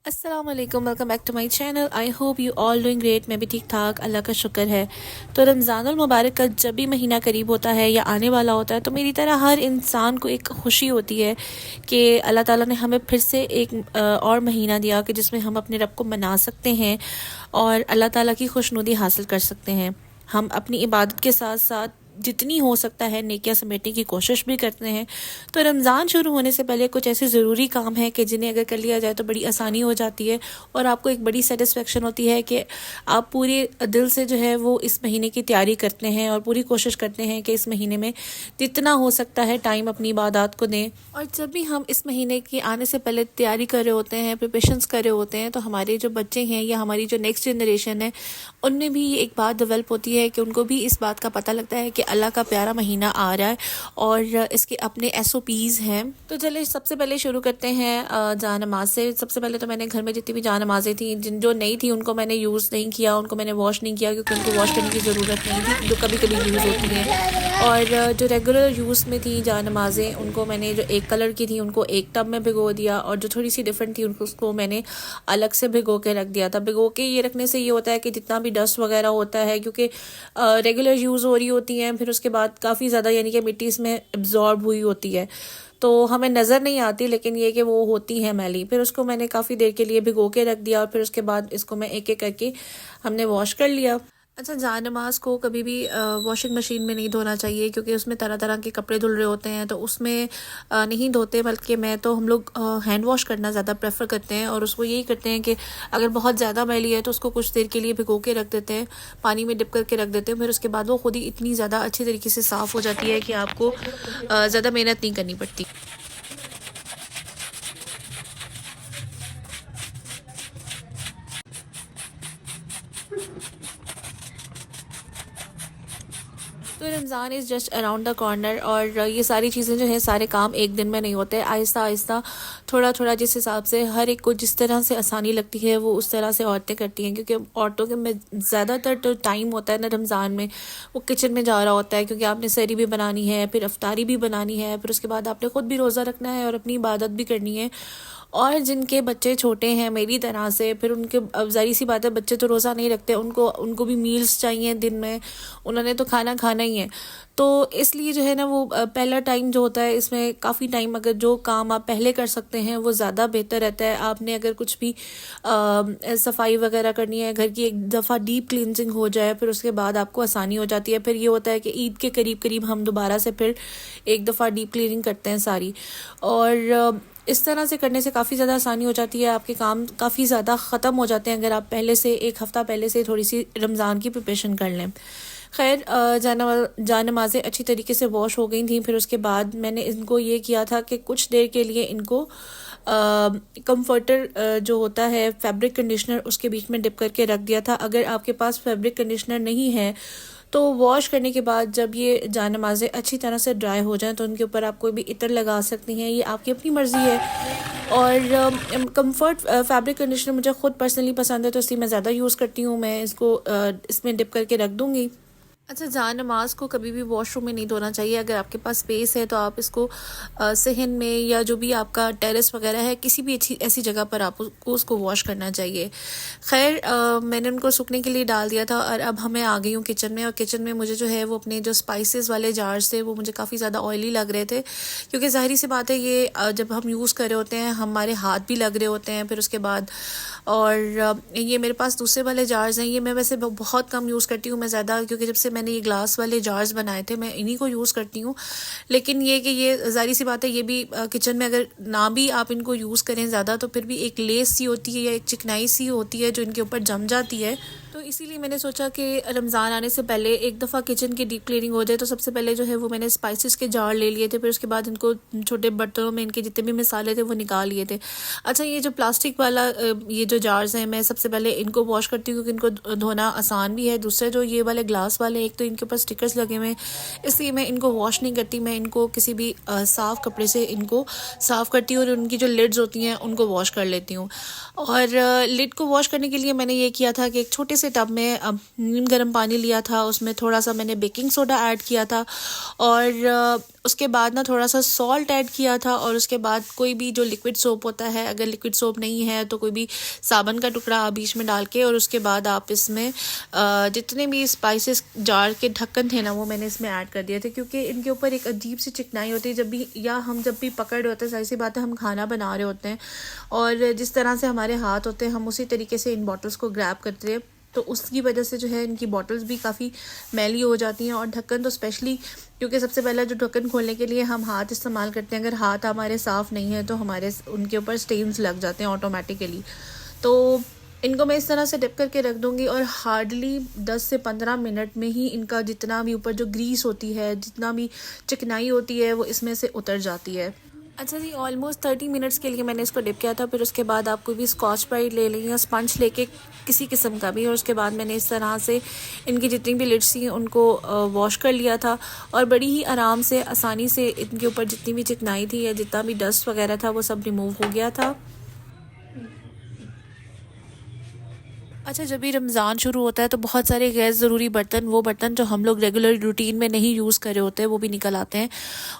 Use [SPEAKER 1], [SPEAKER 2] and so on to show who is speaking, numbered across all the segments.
[SPEAKER 1] अस्सलाम वालेकुम, welcome back to my channel. I hope you all doing great. मैं भी ठीक ठाक, अल्लाह का शुक्र है। तो रमज़ानुल मुबारक का जब भी महीना करीब होता है या आने वाला होता है तो मेरी तरह हर इंसान को एक खुशी होती है कि अल्लाह ताला ने हमें फिर से एक और महीना दिया कि जिसमें हम अपने रब को मना सकते हैं और अल्लाह ताला की खुशनुदी हासिल कर सकते हैं। हम अपनी इबादत के साथ साथ जितनी हो सकता है नेकियां समेटने की कोशिश भी करते हैं। तो रमज़ान शुरू होने से पहले कुछ ऐसे ज़रूरी काम हैं कि जिन्हें अगर कर लिया जाए तो बड़ी आसानी हो जाती है और आपको एक बड़ी सेटिस्फेक्शन होती है कि आप पूरे दिल से जो है वो इस महीने की तैयारी करते हैं और पूरी कोशिश करते हैं कि इस महीने में जितना हो सकता है टाइम अपनी इबादत को दें। और जब भी हम इस महीने की आने से पहले तैयारी कर रहे होते हैं, प्रिपरेशंस कर रहे होते हैं, तो हमारे जो बच्चे हैं या हमारी जो नेक्स्ट जनरेशन है उनमें भी एक बात डेवलप होती है कि उनको भी इस बात का पता लगता है कि अल्लाह का प्यारा महीना आ रहा है और इसके अपने SOPs हैं। तो चलिए सबसे पहले शुरू करते हैं जान नमाज से। सबसे पहले तो मैंने घर में जितनी भी जान नमाज़ें थी, जिन जो नहीं थी उनको मैंने यूज़ नहीं किया, उनको मैंने वॉश नहीं किया क्योंकि उनको वॉश करने की ज़रूरत नहीं थी, जो कभी कभी यूज़ होती हैं। और जो रेगुलर यूज़ में थी जान नमाज़ें उनको मैंने जो एक कलर की थी उनको एक टब में भिगो दिया और जो थोड़ी सी डिफरेंट थी उनको उसको मैंने अलग से भिगो के रख दिया था। भिगो के ये रखने से ये होता है कि जितना भी डस्ट वगैरह होता है, क्योंकि रेगुलर यूज़ हो रही होती हैं, फिर उसके बाद काफ़ी ज़्यादा यानी कि मिट्टी इसमें एब्जॉर्ब हुई होती है तो हमें नज़र नहीं आती, लेकिन ये कि वो होती है मैली। फिर उसको मैंने काफ़ी देर के लिए भिगो के रख दिया और फिर उसके बाद इसको मैं एक एक करके हमने वॉश कर लिया। अच्छा, जान नमाज को कभी भी वॉशिंग मशीन में नहीं धोना चाहिए क्योंकि उसमें तरह तरह के कपड़े धुल रहे होते हैं, तो उसमें नहीं धोते, बल्कि हम लोग हैंड वॉश करना ज़्यादा प्रेफर करते हैं। और उसको यही करते हैं कि अगर बहुत ज़्यादा मैली है तो उसको कुछ देर के लिए भिगो के रख देते हैं, पानी में डिप करके रख देते हैं, फिर उसके बाद वो खुद ही इतनी ज़्यादा अच्छी तरीके से साफ़ हो जाती है कि आपको ज़्यादा मेहनत नहीं करनी पड़ती। तो Ramzan is just around the corner और ये सारी चीज़ें जो है, सारे काम एक दिन में नहीं होते, आहिस्ता आहिस्ता थोड़ा थोड़ा जिस हिसाब से हर एक को जिस तरह से आसानी लगती है वो उस तरह से औरतें करती हैं। क्योंकि औरतों के में ज़्यादातर तो टाइम होता है ना रमज़ान में, वो किचन में जा रहा होता है क्योंकि आपने सहरी भी बनानी है, फिर अफ्तारी भी बनानी है, फिर उसके बाद आपने ख़ुद भी रोज़ा रखना है और अपनी इबादत भी करनी है। और जिनके बच्चे छोटे हैं मेरी तरह से, फिर उनके अब ज़ाहिर सी बात है बच्चे तो रोज़ा नहीं रखते, उनको उनको भी मील्स चाहिए दिन में, उन्होंने तो खाना खाना ही है। तो इसलिए जो है ना वो पहला टाइम जो होता है इसमें काफ़ी टाइम अगर जो काम आप पहले कर सकते हैं वो ज़्यादा बेहतर रहता है। आपने अगर कुछ भी सफाई वगैरह करनी है, घर की एक दफ़ा डीप क्लींजिंग हो जाए, फिर उसके बाद आपको आसानी हो जाती है। फिर ये होता है कि ईद के करीब करीब हम दोबारा से फिर एक दफ़ा डीप क्लीनिंग करते हैं सारी, और इस तरह से करने से काफ़ी ज़्यादा आसानी हो जाती है, आपके काम काफ़ी ज़्यादा ख़त्म हो जाते हैं अगर आप पहले से एक हफ़्ता पहले से थोड़ी सी रमज़ान की प्रिपरेशन कर लें। खैर, जान नमाज़ें अच्छी तरीके से वॉश हो गई थी। फिर उसके बाद मैंने इनको ये किया था कि कुछ देर के लिए इनको कंफर्टर जो होता है फैब्रिक कंडीशनर उसके बीच में डिप करके रख दिया था। अगर आपके पास फैब्रिक कंडीशनर नहीं है तो वॉश करने के बाद जब ये जान नमाज़ें अच्छी तरह से ड्राई हो जाएं तो उनके ऊपर आप कोई भी इत्र लगा सकती हैं, ये आपकी अपनी मर्ज़ी है। और कंफर्ट फैब्रिक कंडीशनर मुझे ख़ुद पर्सनली पसंद है तो इसलिए मैं ज़्यादा यूज़ करती हूँ। मैं इसको इसमें डिप करके रख दूँगी। अच्छा, जान नमाज को कभी भी वॉशरूम में नहीं धोना चाहिए। अगर आपके पास स्पेस है तो आप इसको सहन में या जो भी आपका टेरेस वगैरह है किसी भी अच्छी ऐसी जगह पर आपको उसको वॉश करना चाहिए। खैर, मैंने उनको सूखने के लिए डाल दिया था और अब हमें आ गई हूँ किचन में। और किचन में मुझे जो है वो अपने जो स्पाइसेस वाले जार्स थे वो मुझे काफ़ी ज़्यादा ऑयली लग रहे थे, क्योंकि ज़ाहिर सी बात है ये जब हम यूज़ कर रहे होते हैं हमारे हाथ भी लग रहे होते हैं। फिर उसके बाद और ये मेरे पास दूसरे वाले जार्स हैं, ये मैं वैसे बहुत कम यूज़ करती हूँ मैं ज़्यादा, क्योंकि जब से मैंने ये ग्लास वाले जार्स बनाए थे मैं इन्हीं को यूज़ करती हूँ। लेकिन ये कि ये ज़ाहिर सी बात है ये भी किचन में अगर ना भी आप इनको यूज़ करें ज़्यादा तो फिर भी एक लेस सी होती है या एक चिकनाई सी होती है जो इनके ऊपर जम जाती है। तो इसीलिए मैंने सोचा कि रमज़ान आने से पहले एक दफ़ा किचन की डीप क्लीनिंग हो जाए। तो सबसे पहले जो है वो मैंने स्पाइसेस के जार ले लिए थे, फिर उसके बाद इनको छोटे बर्तनों में इनके जितने भी मसाले थे वो निकाल लिए थे। अच्छा, ये जो प्लास्टिक वाला ये जो जार्स हैं मैं सबसे पहले इनको वॉश करती हूँ क्योंकि इनको धोना आसान भी है। दूसरे जो ये वाले ग्लास वाले, एक तो इनके ऊपर स्टिकर्स लगे हुए हैं इसलिए मैं इनको वॉश नहीं करती, मैं इनको किसी भी साफ़ कपड़े से इनको साफ़ करती हूँ और उनकी जो लिड्स होती हैं उनको वॉश कर लेती हूँ। और लिड को वॉश करने के लिए मैंने ये किया था कि एक छोटे से से टब में नीम गर्म पानी लिया था, उसमें थोड़ा सा मैंने बेकिंग सोडा ऐड किया था और उसके बाद ना थोड़ा सा सॉल्ट ऐड किया था और उसके बाद कोई भी जो लिक्विड सोप होता है, अगर लिक्विड सोप नहीं है तो कोई भी साबुन का टुकड़ा आप बीच में डाल के और उसके बाद आप इसमें जितने भी स्पाइसेस जार के ढक्कन थे ना वो मैंने इसमें ऐड कर दिए थे, क्योंकि इनके ऊपर एक अजीब सी चिकनाई होती है जब भी पकड़ रहे होते हैं। ज़ाहिर सी बात है हम खाना बना रहे होते हैं और जिस तरह से हमारे हाथ होते हैं हम उसी तरीके से इन बॉटल्स को ग्रैब करते हैं, तो उसकी वजह से जो है इनकी बॉटल्स भी काफ़ी मैली हो जाती हैं। और ढक्कन तो स्पेशली, क्योंकि सबसे पहला जो ढक्कन खोलने के लिए हम हाथ इस्तेमाल करते हैं, अगर हाथ हमारे साफ़ नहीं है तो हमारे उनके ऊपर स्टेन्स लग जाते हैं ऑटोमेटिकली। तो इनको मैं इस तरह से डिप करके रख दूँगी और हार्डली 10 से 15 मिनट में ही इनका जितना भी ऊपर जो ग्रीस होती है, जितना भी चिकनाई होती है वो इसमें से उतर जाती है। अच्छा जी, ऑलमोस्ट 30 मिनट्स के लिए मैंने इसको डिप किया था। फिर उसके बाद आप कोई भी स्कॉच ब्राइट ले लें या स्पंज लेके किसी किस्म का भी, और उसके बाद मैंने इस तरह से इनकी जितनी भी लिड्स थी उनको वॉश कर लिया था और बड़ी ही आराम से आसानी से इनके ऊपर जितनी भी चिकनाई थी या जितना भी डस्ट वगैरह था वो सब रिमूव हो गया था। अच्छा, जब भी रमज़ान शुरू होता है तो बहुत सारे गैर ज़रूरी बर्तन, वो बर्तन जो हम लोग रेगुलर रूटीन में नहीं यूज़ कर रहे होते हैं, वो भी निकल आते हैं।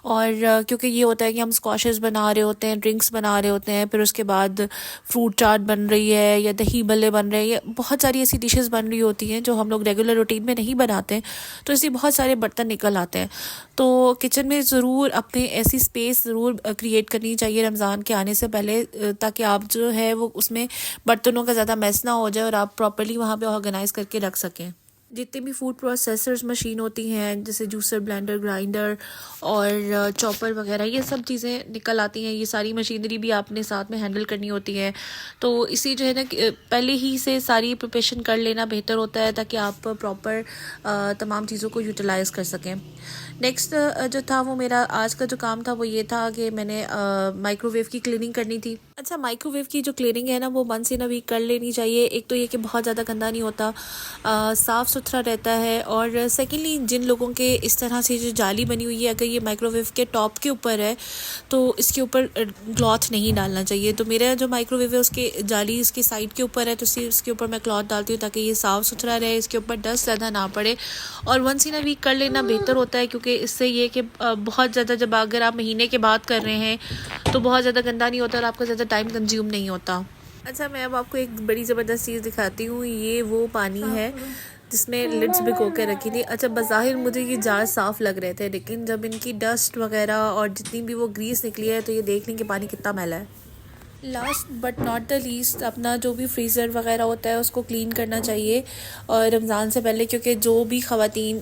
[SPEAKER 1] और क्योंकि ये होता है कि हम स्क्वैशेस बना रहे होते हैं, ड्रिंक्स बना रहे होते हैं, फिर उसके बाद फ्रूट चाट बन रही है या दही बल्ले बन रहे हैं, या बहुत सारी ऐसी डिशेस बन रही होती हैं जो हम लोग रेगुलर रूटीन में नहीं बनाते हैं, तो इसलिए बहुत सारे बर्तन निकल आते हैं। तो किचन में ज़रूर अपने ऐसी स्पेस ज़रूर क्रिएट करनी चाहिए रमज़ान के आने से पहले, ताकि आप जो है वो उसमें बर्तनों का ज़्यादा मैस ना हो जाए और आप प्रॉपर्ली वहाँ पे ऑर्गेनाइज करके रख सकें। जितने भी फूड प्रोसेसर्स मशीन होती हैं, जैसे जूसर, ब्लेंडर, ग्राइंडर और चॉपर वगैरह, ये सब चीज़ें निकल आती हैं। ये सारी मशीनरी भी आपने साथ में हैंडल करनी होती है, तो इसी जो है ना पहले ही से सारी प्रिपरेशन कर लेना बेहतर होता है, ताकि आप प्रॉपर तमाम चीज़ों को यूटिलाइज़ कर सकें। नेक्स्ट जो था वो मेरा आज का जो काम था वो ये था कि मैंने माइक्रोवेव की क्लीनिंग करनी थी। अच्छा, माइक्रोवेव की जो क्लीनिंग है ना वो वंस इन अ वीक कर लेनी चाहिए। एक तो ये कि बहुत ज़्यादा गंदा नहीं होता, साफ़ सुथरा रहता है, और सेकेंडली जिन लोगों के इस तरह से जो जाली बनी हुई है, अगर ये माइक्रोवेव के टॉप के ऊपर है तो इसके ऊपर क्लॉथ नहीं डालना चाहिए। तो मेरा जो माइक्रोवेव है उसके जाली इसकी साइड के ऊपर है, तो इसके ऊपर मैं क्लॉथ डालती हूँ ताकि ये साफ़ सुथरा रहे, इसके ऊपर डस्ट ज़्यादा ना पड़े। और वंस इन अ वीक कर लेना बेहतर होता है, क्योंकि इससे ये कि बहुत ज़्यादा, जब अगर आप महीने के बाद कर रहे हैं तो बहुत ज़्यादा गंदा नहीं होता और आपका ज़्यादा टाइम कंज्यूम नहीं होता। अच्छा, मैं अब आपको एक बड़ी ज़बरदस्त चीज़ दिखाती हूँ। ये वो पानी है जिसमें लिड्स भिगो के रखी थी। अच्छा, बज़ाहिर मुझे ये जार साफ़ लग रहे थे, लेकिन जब इनकी डस्ट वगैरह और जितनी भी वो ग्रीस निकली है तो ये देख लें कि पानी कितना मैला है। Last but not the least, अपना जो भी फ्रीज़र वगैरह होता है उसको क्लीन करना चाहिए और रमज़ान से पहले, क्योंकि जो भी ख़वातीन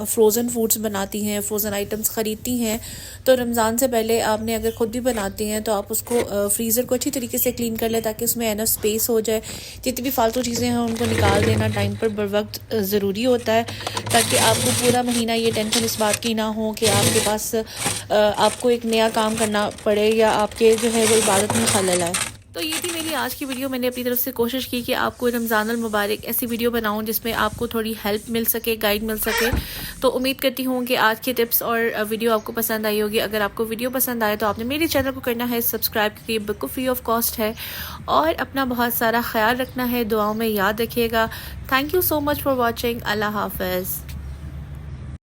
[SPEAKER 1] फ्रोज़न फूड्स बनाती हैं, फ्रोज़न आइटम्स ख़रीदती हैं, तो रमज़ान से पहले आपने अगर ख़ुद भी बनाती हैं तो आप उसको फ्रीज़र को अच्छी तरीके से क्लीन कर लें, ताकि उसमें एनफ स्पेस हो जाए। जितनी भी फालतू चीज़ें हैं उनको निकाल देना टाइम पर बर वक्त ज़रूरी होता है, ताकि आपको पूरा महीना ये टेंशन इस बात की ना हो कि आपके पास आपको एक नया काम करना पड़े या आपके जो है वो इबादत में खलल आए। तो ये थी मेरी आज की वीडियो। मैंने अपनी तरफ से कोशिश की कि आपको रमज़ानुल मुबारक ऐसी वीडियो बनाऊं जिसमें आपको थोड़ी हेल्प मिल सके, गाइड मिल सके। तो उम्मीद करती हूँ कि आज की टिप्स और वीडियो आपको पसंद आई होगी। अगर आपको वीडियो पसंद आए तो आपने मेरे चैनल को करना है सब्सक्राइब, क्योंकि ये बिल्कुल फ्री ऑफ कॉस्ट है, और अपना बहुत सारा ख्याल रखना है, दुआओं में याद रखिएगा। Thank you so much for watching. अल्लाह हाफ़िज़।